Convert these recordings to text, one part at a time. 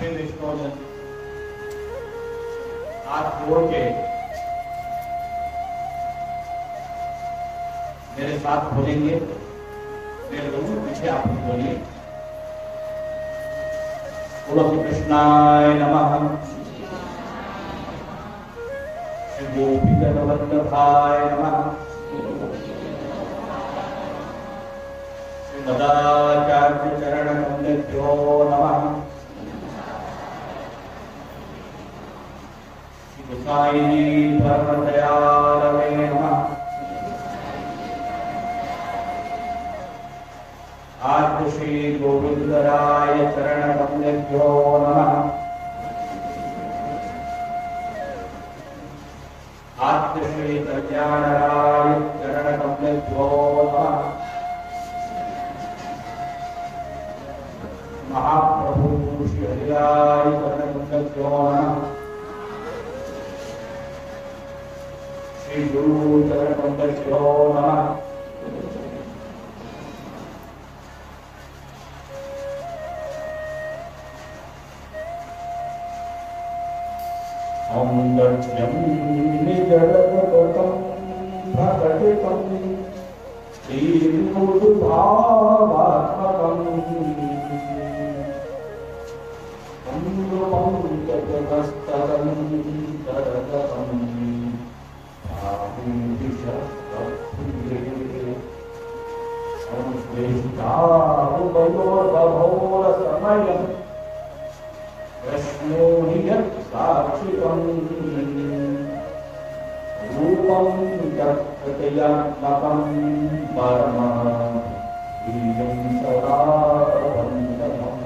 सभी विष्णुजन हाथ जोड़ के मेरे साथ बोलेंगे। मेरे दोनों पीछे आप बोलिए। बोलो श्री कृष्णाय नमः, श्री गोपीजन वल्लभाय नमः, श्री मदाचार्य चरण कमलेभ्यो नमः, श्री गोसाई परम दयालवे नमः। आज श्री गोविंदराय चरण कमलेभ्यो नमः। आज श्री कल्याणराय चरण कमलेभ्यो नमः। महाप्रभु श्री हरिराय चरण कमलेभ्यो नमः। श्री गुरु चरण कमलेभ्यो नमः। औंदर्यं निजडगतं प्रकटितं श्रीमूर्तिभावात्मकं अनुरूपं जगतस्ततं तदगतं संश्लेष्टावयोर्बभोरसमयम् कृष्णो हि यत् साक्षिकं रूपं जगत्प्रत्यात्मकं परमं वीर्यं सदा वन्दनम्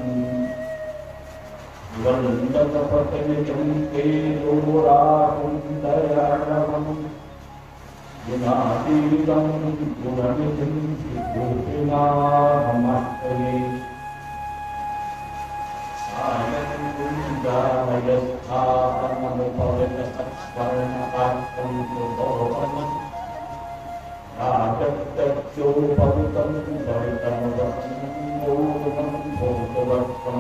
वन्दतपतिनिजं तेजोराकुन्दयार्णवम् गुणातीतं गुणनिधिं गोपीनाथमस्तये यस्थापनमुपवितसत्स्वर्णपात्रं सुबोधनं राजत्यक्षोपवितं भवितमुदं भूतवर्षं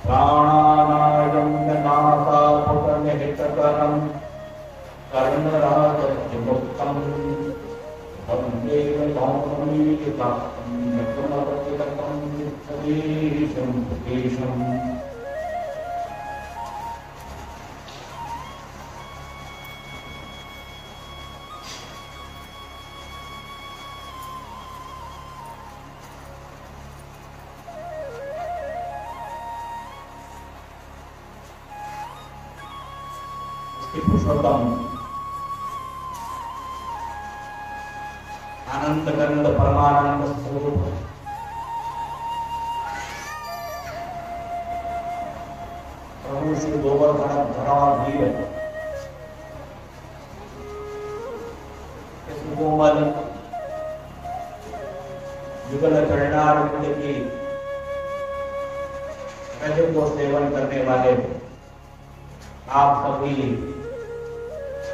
प्राणानायं नासापुटनिहितकरं कर्णराजमुक्तं वन्दे गौरीकां नकुलवतिलकं सतीशं सुकेशम्। पुरुषोत्तम आनंद कंद परमानंद स्वरूप प्रभु श्री गोवर्धन धराधीर इस कोमल युगल चरणारविंद की रज को सेवन करने वाले आप सभी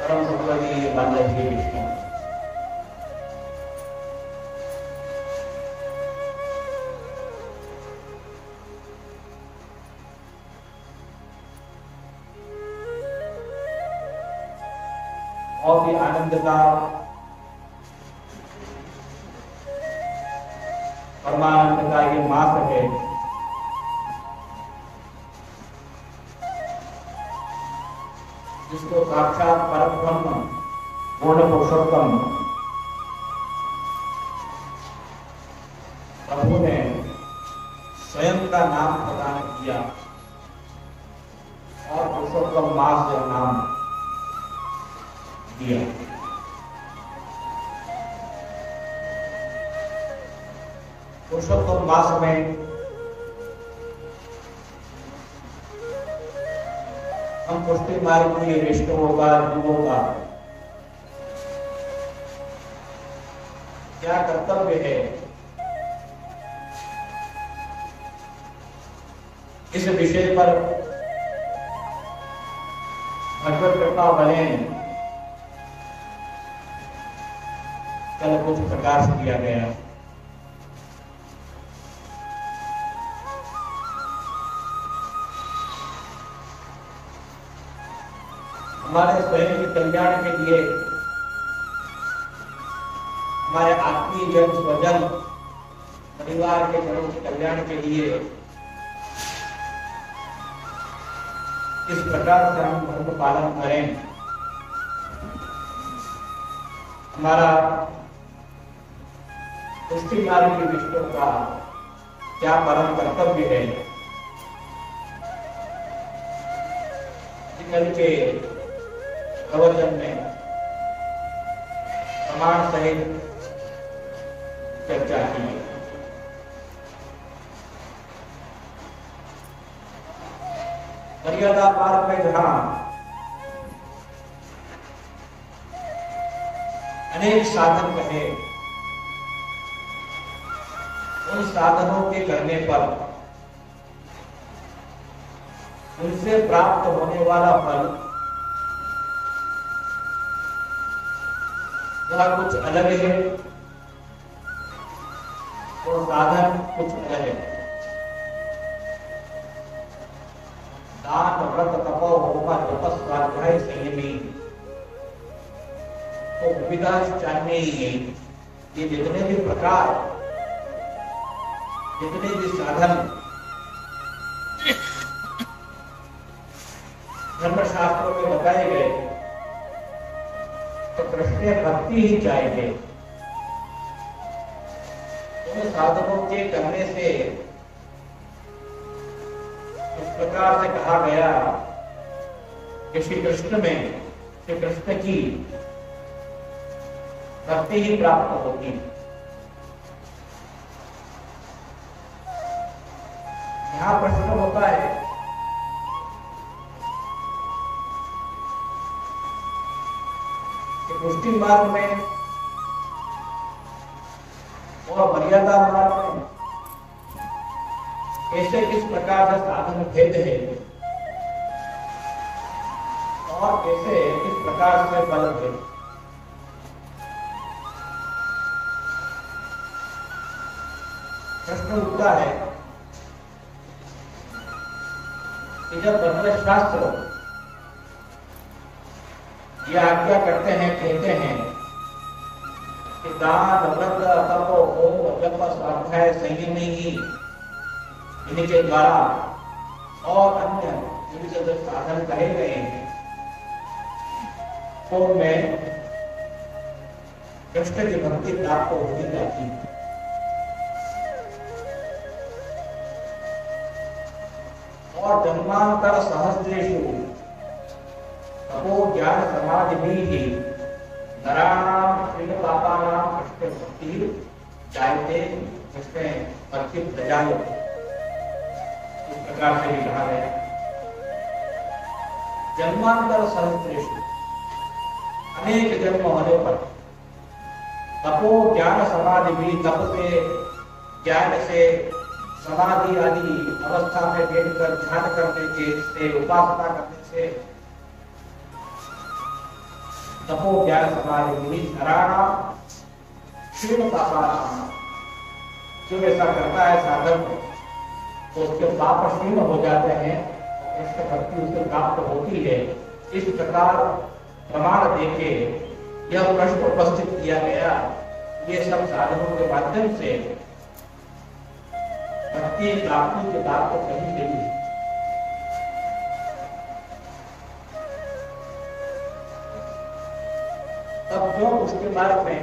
परम भगवती वल्लभ जी विष्णु और भी आनंद का परमानंद का ये मास है जिसको साक्षात परब्रह्म पूर्ण पुरुषोत्तम प्रभु ने स्वयं का नाम प्रदान किया और पुरुषोत्तम मास का नाम दिया। पुरुषोत्तम मास में हम पुष्टि मार्ग में विष्णुओं का जीवों का क्या कर्तव्य है इस विषय पर भगवत कृपा बने कल कुछ प्रकाश किया गया। हमारे स्वयं के कल्याण के लिए, हमारे आत्मीय जन स्वजन परिवार के जनों के कल्याण के लिए इस प्रकार से हम धर्म पालन करें। हमारा पुष्टि मार्ग की विष्णु का क्या परम कर्तव्य है, कल के प्रवचन में प्रमाण सहित चर्चा की। मर्यादा पार्क में जहां अनेक साधन कहे, उन साधनों के करने पर उनसे प्राप्त होने वाला फल वह कुछ अलग है और साधन कुछ अलग है। दान व्रत तप होम जप स्वाध्याय संयमी तो विविधा चाहिए ही, ये जितने भी प्रकार, जितने भी साधन धर्मशास्त्रों में बताए गए, तो कृष्ण भक्ति ही चाहिए। उन साधनों के करने से इस प्रकार से कहा गया कि श्री कृष्ण में, श्री कृष्ण की भक्ति ही प्राप्त होगी। यहां प्रश्न होता है कि पुष्टि मार्ग में और मर्यादा मार्ग में कैसे किस प्रकार से साधन भेद है और कैसे किस प्रकार से फल भेद। प्रश्न उठता है कि जब धर्मशास्त्र ये आज्ञा करते हैं, कहते हैं कि दान व्रत तप होम जप स्वाध्याय संयमी ही इनके द्वारा और अन्य विविध साधन कहे गए हैं, तो में कृष्ण की भक्ति प्राप्त होती जाती है। और जन्मांतर सहस्रेषु तपो ज्ञान समाधि भी नराणाम श्रीन पापानाम कृष्ण भक्ति जायते कृष्ण भक्ति प्रजाय, इस प्रकार से भी कहा गया। जन्मांतर सहस्रेषु, अनेक जन्म होने पर तपो ज्ञान समाधि भी, तप से ज्ञान से समाधि आदि अवस्था में बैठकर ध्यान करने से, उपासना करने से तपो ज्ञान समाधि नराणाम क्षीण पापानाम, जो ऐसा करता है साधन तो उसके पाप क्षीण हो जाते हैं, कृष्ण भक्ति उसे प्राप्त होती है। इस प्रकार प्रमाण देके यह प्रश्न उपस्थित किया गया। ये सब साधनों के माध्यम से भक्ति प्राप्ति के बात तो कही गई है। तब जो उसके बारे में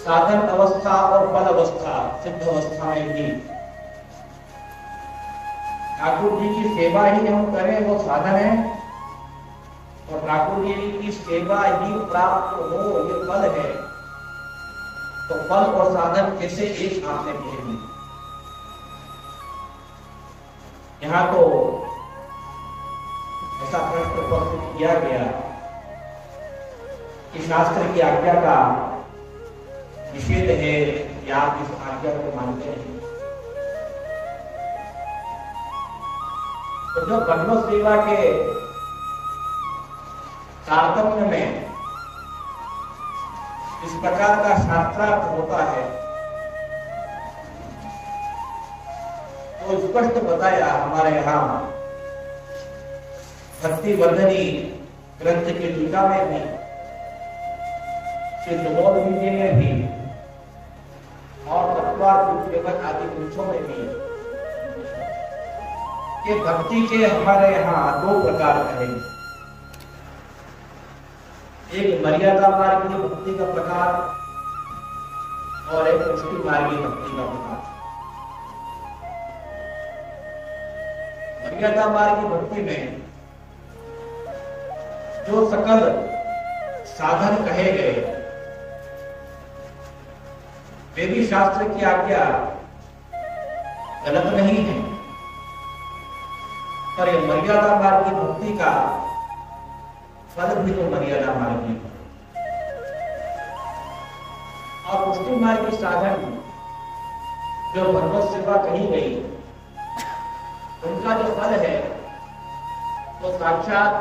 साधन अवस्था और फल अवस्था, सिद्ध अवस्था में भी ठाकुर जी की सेवा ही हम करें वो साधन है, और ठाकुर जी की सेवा ही प्राप्त हो ये फल है। तो फल और साधन कैसे एक साथ में मिलेंगे? यहाँ तो ऐसा प्रश्न उपस्थित किया गया कि शास्त्र की आज्ञा का निषेध है या आप इस आज्ञा को मानते हैं? तो जो भगवत सेवा के तारतम्य में इस प्रकार का शास्त्रार्थ होता है तो स्पष्ट बताया हमारे यहाँ भक्ति वर्धनी ग्रंथ की टीका में भी, श्री सुबोध विजय में भी और तत्वार्थ आदि ग्रंथों में भी कि भक्ति के हमारे यहाँ दो प्रकार कहे। एक मर्यादा मार्ग की भक्ति का प्रकार और एक पुष्टि मार्गी भक्ति का प्रकार। मर्यादा मार्गी भक्ति में जो सकल साधन कहे गए वे भी शास्त्र की आज्ञा गलत नहीं है, पर यह मर्यादा मार्गी भक्ति का फल भी तो मर्यादा मार्गी है। और पुष्टि मार्गी साधन जो भगवत सेवा कही गई उनका जो फल है वो साक्षात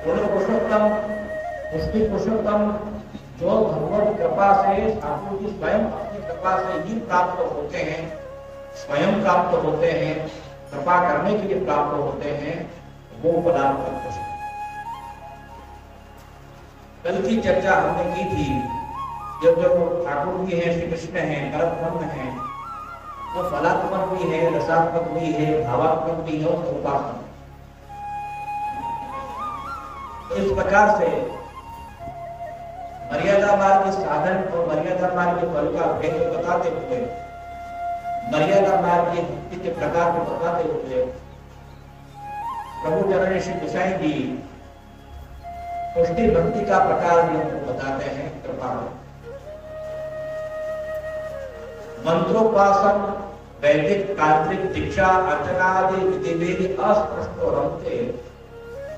गुण पुरुषोत्तम पुष्टि पुरुषोत्तम जो भगवत कृपा से ठाकुर जी स्वयं अपनी कृपा से ही प्राप्त होते हैं, स्वयं प्राप्त होते हैं, कृपा करने के लिए प्राप्त होते हैं, वो पदार्थ पुष्टि। कल की चर्चा हमने की थी, जब जब ठाकुर जी हैं, श्री कृष्ण हैं, परब्रह्म हैं, वो फलात्मक भी है, रसात्मक भी है, भावात्मक भी है और स्वरूपात्मक। तो इस प्रकार से मर्यादा मार्ग के साधन और मर्यादा मार्ग के फल का भेद बताते हुए, मर्यादा मार्ग की भक्ति के प्रकार को बताते हुए प्रभु चरण श्री गोसाई जी पुष्टि भक्ति का प्रकार भी हमको बताते हैं कृपा में। मंत्रोपासन, वैदिक, तांत्रिक, दीक्षा, अर्चना आदि विधि विधि अस्पष्ट रमते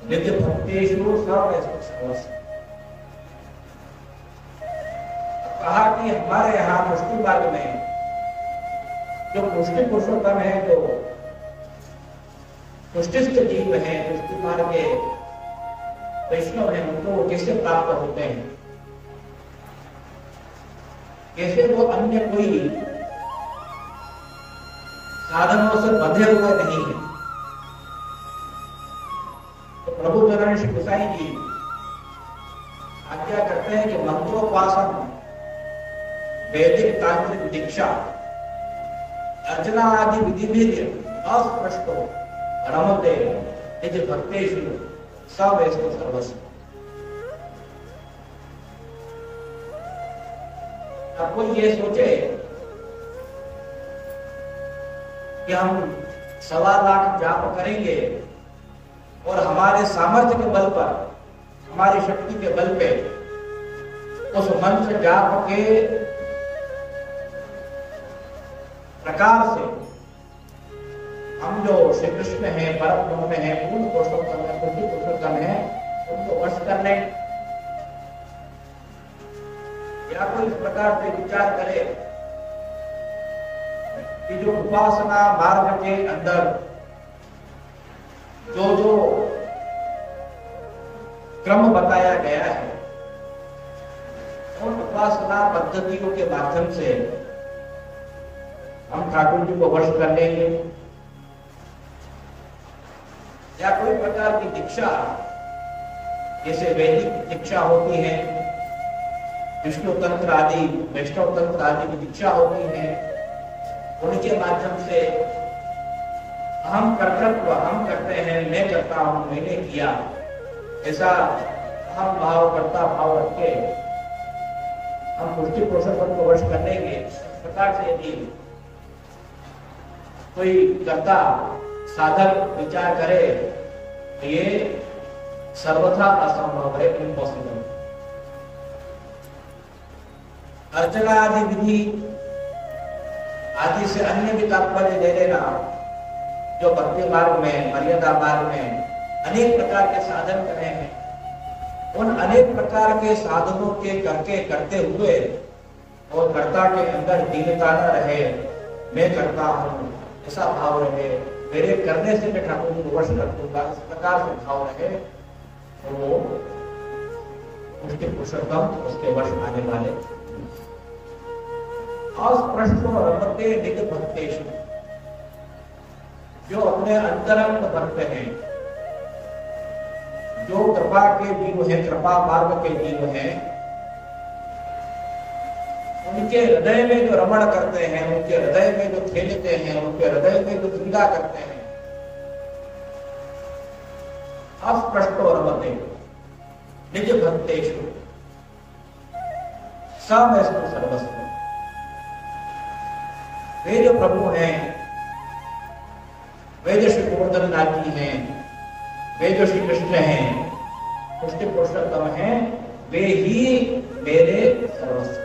नित्य भक्तेषु सर्वस्व। कहा कि हमारे यहाँ पुष्टि मार्ग में जो पुष्टि पुरुषोत्तम है, जो पुष्टिस्थ जीव है, पुष्टि मार्ग के वैष्णव है, उनको कैसे प्राप्त होते हैं, कैसे वो अन्य कोई साधनों से बंधे हुए नहीं है। तो प्रभु चरण श्री गोसाई जी आज्ञा करते हैं कि मंत्रोपासन, वैदिक, तांत्रिक, दीक्षा, अर्चना आदि विधि विधि अस्पष्ट रमते निज भक्तेषु सवैष्णव सर्वस्व। अब कोई ये सोचे कि हम 1.25 लाख जाप करेंगे और हमारे सामर्थ्य के बल पर, हमारी शक्ति के बल पे उस मंत्र जाप के प्रकार से हम जो श्री कृष्ण है, परब्रह्म है, पूर्ण पुरुषोत्तम है, पुष्टि पुरुषोत्तम है, उनको वश कर लें, या कोई इस प्रकार से विचार करे कि जो उपासना मार्ग के अंदर जो जो क्रम बताया गया है, उन उपासना पद्धतियों के माध्यम से हम ठाकुर जी को वश कर लेंगे, या कोई प्रकार की दीक्षा, जैसे वैदिक दीक्षा होती है, विष्णु तंत्र आदि, वैष्णव तंत्र आदि की दीक्षा होती है, उनके माध्यम से हम कर्तृत्व, हम करते हैं, मैं करता हूं, मैंने किया, ऐसा हम भाव, करता भाव रख के हम पुष्टि पुरुषोत्तम को वश कर लेंगे। इस प्रकार से यदि कोई कर्ता साधक विचार करे तो ये सर्वथा असंभव है, इम्पॉसिबल। अर्चना आदि विधि आदि से अन्य भी तात्पर्य ले लेना, जो भक्ति मार्ग में, मर्यादा मार्ग में अनेक प्रकार के साधन करे हैं, उन अनेक प्रकार के साधनों के करते हुए और कर्ता के अंदर दीनता न रहे, मैं करता हूं ऐसा भाव रहे, मेरे करने से मैं ठाकुर जी को वश कर दूंगा, इस प्रकार से भाव रहे, तो वो उसके पुरुषोत्तम, उसके वश आने वाले अस्पृष्ट रमते निज भक्तेषु, जो अपने अंतरंग भक्त हैं, जो कृपा के जीव हैं, कृपा मार्ग के जीव हैं, उनके हृदय में जो रमण करते हैं, उनके हृदय में जो खेलते हैं, उनके हृदय में जो क्रीड़ा करते हैं, अस्पृष्टो रमते निज भक्तेषु समस्तु सर्वस्व। वे जो प्रभु हैं, वे जो श्री गोवर्धन नाथ जी हैं, वे जो श्री कृष्ण हैं, पुष्टि पुरुषोत्तम हैं, वे ही मेरे सर्वस्व।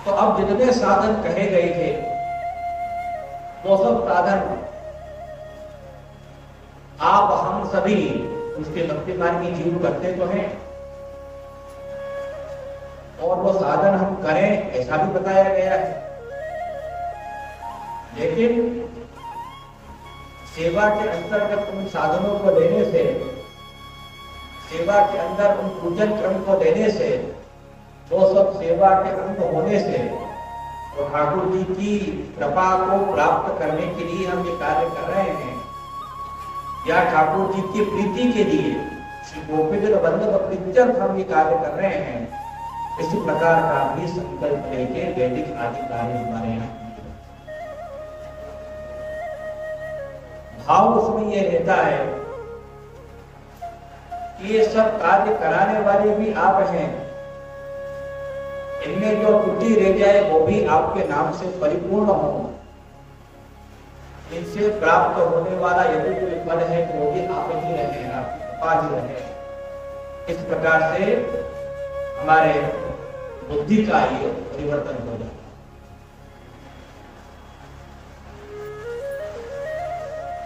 तो अब जितने साधन कहे गए थे वो सब साधन आप हम सभी उसके भक्ति मार्ग की जीव करते तो हैं, और वो साधन हम करें ऐसा भी बताया गया है। लेकिन सेवा के अंतर्गत उन साधनों को लेने से, सेवा के अंदर उन पूजन क्रम को लेने से, वो सब सेवा के अंग होने से, तो ठाकुर जी की कृपा को प्राप्त करने के लिए हम ये कार्य कर रहे हैं, या ठाकुर जी की प्रीति के लिए श्री गोपीजन वल्लभ प्रीत्यर्थ हम ये कार्य कर रहे हैं, इसी प्रकार का भी संकल्प लेके वैदिक आदि कार्य हमारे यहाँ। भाव उसमें ये रहता है कि ये सब कार्य कराने वाले भी आप हैं, इनमें जो त्रुटि रह जाए वो भी आपके नाम से परिपूर्ण हो, इनसे प्राप्त होने वाला यदि कोई फल है तो वो भी आप ही रहे, आपकी कृपा ही रहे। इस प्रकार से हमारे बुद्धि का ये परिवर्तन हो जाए।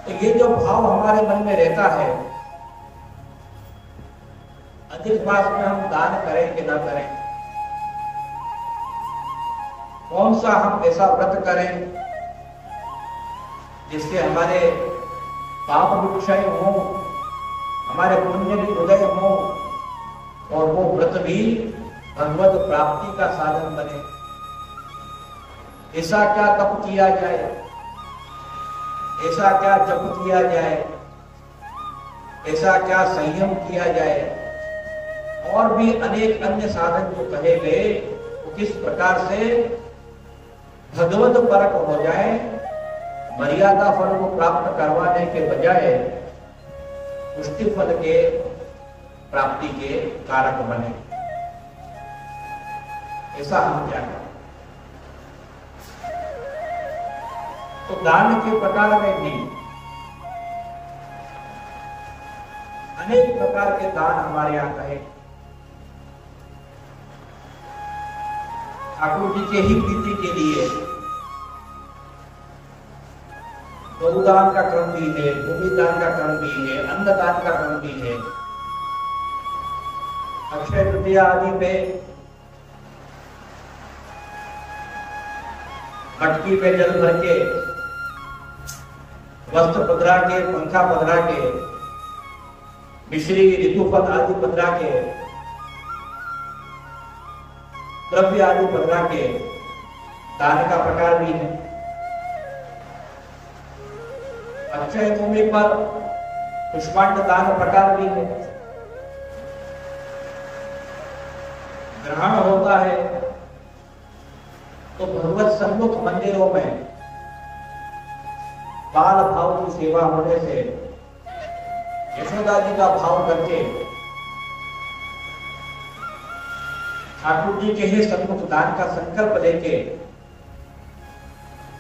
तो ये जो भाव हमारे मन में रहता है, अधिक मास में हम दान करें कि ना करें, कौन सा हम ऐसा व्रत करें जिससे हमारे पाप भी क्षय हो, हमारे पुण्य भी उदय हो, और वो व्रत भी भगवत प्राप्ति का साधन बने। ऐसा क्या तप किया जाए, ऐसा क्या जप किया जाए, ऐसा क्या संयम किया जाए, और भी अनेक अन्य साधन जो कहे गए, वो किस प्रकार से भगवत परक हो जाए, मर्यादा फल को प्राप्त करवाने के बजाय पुष्टि फल के प्राप्ति के कारक बने। ऐसा हम क्या करें? तो दान के प्रकार में भी अनेक प्रकार के दान हमारे यहाँ कहे। ठाकुर जी के ही प्रीति के लिए गौदान का क्रम भी है, भूमि दान का क्रम भी है, अन्नदान का क्रम भी है। अक्षय तृतीया आदि पे मटकी पे जल भर के, वस्त्र पधरा के, पंखा पधरा के, मिश्री ऋतुफल आदि पधरा के, द्रव्य आदि पधरा के दान का प्रकार भी है। अक्षय भूमि पर पुष्पांड दान प्रकार भी है। ग्रहण होता है तो भगवत सम्मुख मंदिरों में बाल भाव की सेवा होने से यशोदा जी का भाव करके ठाकुर जी के ही सम्मुख दान का संकल्प लेके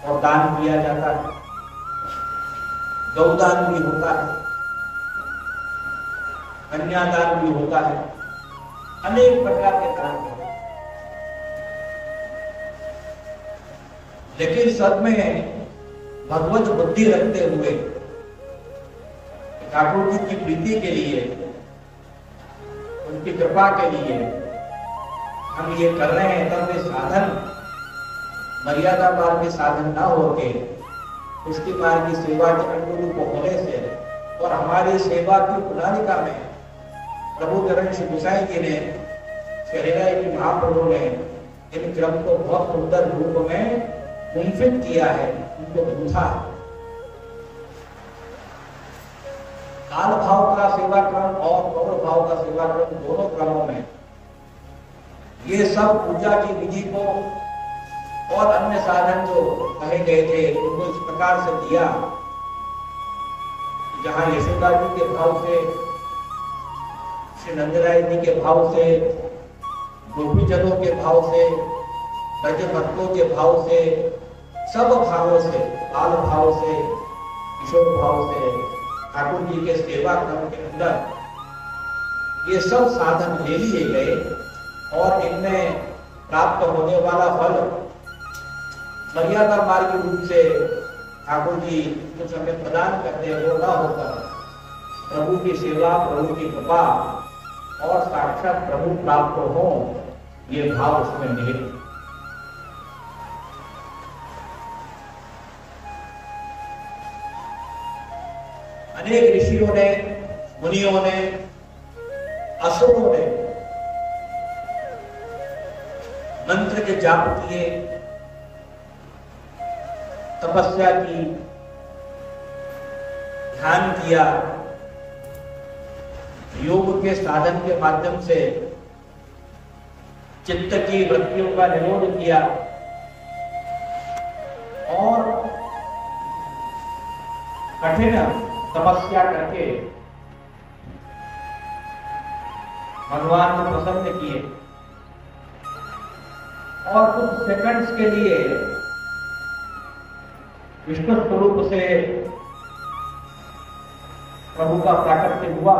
और दान किया जाता है। गौदान भी होता है, कन्यादान भी होता है, अनेक प्रकार के दान होते हैं। लेकिन सब में भगवत बुद्धि रखते हुए ठाकुर जी की प्रीति के लिए, उनकी कृपा के लिए हम ये कर रहे हैं, तब ये साधन मर्यादा मार्ग के साधन ना होके उसकी मार्ग की सेवा के अनुरूप होने से, और हमारी सेवा की पुरानिका में प्रभु चरण श्री गोसाई जी ने, श्री हरिराय जी महाप्रभु ने इन क्रम को बहुत सुंदर रूप में मुंफित किया है, उनको गूंथा है। आल भाव का सेवा क्रम और गौर भाव का सेवा क्रम दोनों क्रमों में ये सब पूजा की विधि को और अन्य साधन जो कहे गए थे उनको इस प्रकार से दिया, जहां यशोदा जी के भाव से, श्री नंदराय जी के भाव से, गोपीजनों के भाव से, ब्रज भक्तों के भाव से, सब भावों से, बाल भाव से, किशोर भाव से ठाकुर जी के सेवा क्रम के अंदर ये सब साधन ले लिए गए और इनमें प्राप्त होने वाला फल मर्यादा मार्ग रूप से ठाकुर जी कुछ हमें प्रदान करते वो न होकर प्रभु की सेवा, प्रभु की कृपा और साक्षात प्रभु प्राप्त हो, ये भाव उसमें निहित। अनेक ऋषियों ने, मुनियों ने, असुरों ने मंत्र के जाप किए, तपस्या की, ध्यान किया, योग के साधन के माध्यम से चित्त की वृत्तियों का निरोध किया और कठिन तपस्या करके भगवान को प्रसन्न किए और कुछ सेकंड्स के लिए विष्णु स्वरूप से प्रभु का प्राकट्य हुआ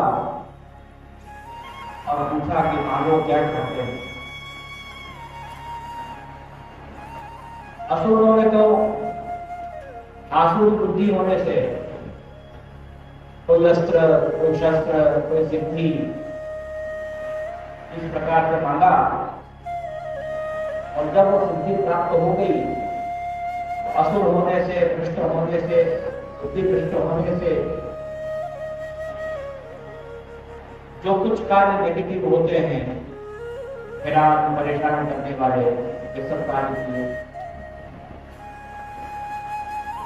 और पूछा कि मांगो क्या करते हैं। असुरों में तो आसुर बुद्धि होने से कोई अस्त्र, कोई शस्त्र, कोई सिद्धि इस प्रकार से मांगा और जब वो सिद्धि प्राप्त हो गई, असुर होने से, भ्रष्ट होने से, बुद्धि भ्रष्ट होने से जो कुछ कार्य नेगेटिव होते हैं, हैरान परेशान करने वाले, ये सब कार्य किए।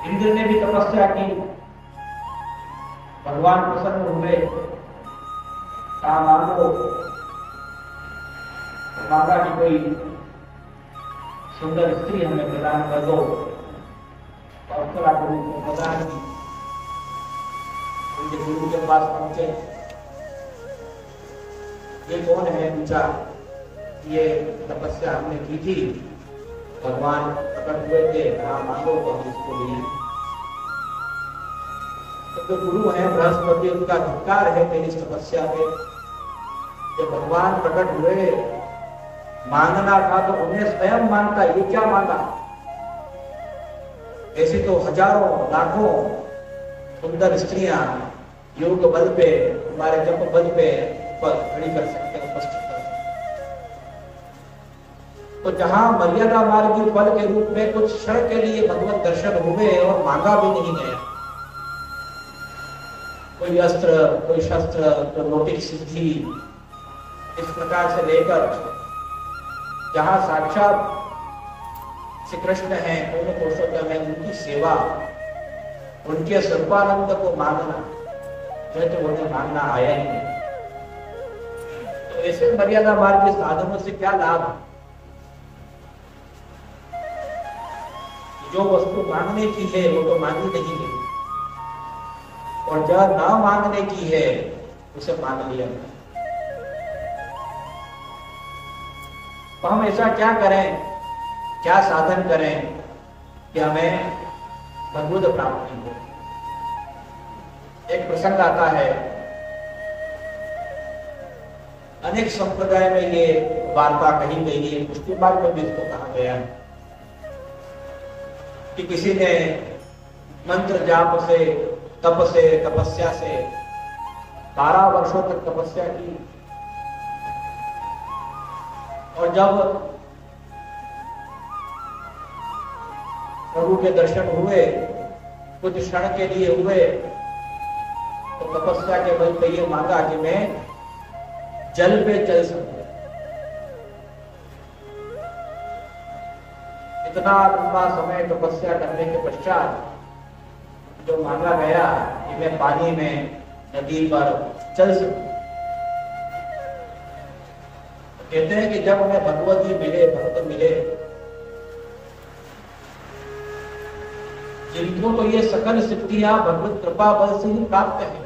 इंद्र ने भी तपस्या की, भगवान प्रसन्न हुए, कहा मांगो, मांगा कि कोई सुंदर स्त्री हमें प्रदान कर दो और अप्सरा गुरु को प्रदान की। उनके गुरु के पास पहुंचे, ये कौन है पूछा, ये तपस्या हमने की थी, भगवान प्रकट हुए थे, कहा मांगो तो हम इसको लिए। तो गुरु है बृहस्पति, उनका धिक्कार है तेरी तपस्या पे। जब भगवान प्रकट हुए, मांगना था तो उन्हें स्वयं मांगता, ये क्या मांगा। ऐसी तो हजारों लाखों सुंदर स्त्रियां योग बल पे, हमारे जप बल पे खड़ी कर सकते हैं, उपस्थित कर सकते हैं। तो जहां मर्यादा मार्गी फल के रूप में कुछ क्षण के लिए भगवत दर्शन हुए और मांगा भी नहीं गया, कोई अस्त्र, कोई शस्त्र, कोई लौकिक सिद्धि, इस प्रकार से लेकर जहां साक्षात श्री कृष्ण है, पूर्ण पुरुषोत्तम है, उनकी सेवा, उनके स्वरूपानंद को मांगना, तो उन्हें मांगना आया ही नहीं। तो ऐसे मर्यादा मार्ग के साधनों से क्या लाभ? जो वस्तु मांगने की है वो तो मांगी नहीं है, और जब ना मांगने की है उसे मांग लिया। तो हम ऐसा क्या करें, क्या साधन करें कि हमें भगवत प्राप्ति हो। एक प्रसंग आता है, अनेक संप्रदाय में ये वार्ता कही गई है, उसके बाद में भी इसको कहा गया है कि किसी ने मंत्र जाप से, तप से, तपस्या से 12 वर्षों तक तपस्या की, और जब प्रभु के दर्शन हुए, कुछ क्षण के लिए हुए, तो तपस्या के बल पे ये मांगा कि मैं जल पे चल सकूं। इतना लंबा समय तपस्या करने के पश्चात जो मांगा गया कि मैं पानी में नदी पर चल सके। कहते हैं कि जब हमें भगवत जी मिले, भक्त मिले, जिनको तो ये सकल सिद्धियां भगवत कृपा बल से ही प्राप्त है,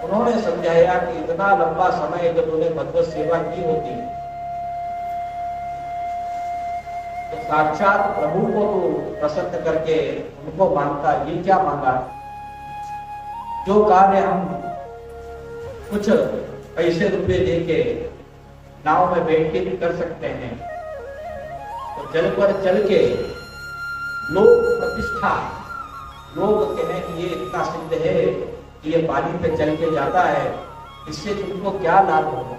उन्होंने समझाया कि इतना लंबा समय जब उन्हें भगवत सेवा की होती तो साक्षात प्रभु को तो प्रसन्न करके उनको मांगता, ये क्या मांगा, जो कार्य हम कुछ पैसे रुपए देके नाव में बैठ के भी कर सकते हैं, तो जल पर चल के लोक प्रतिष्ठा, लोग कहें कि ये इतना सिद्ध है कि ये पानी पे चल के जाता है, इससे तुमको क्या लाभ होगा।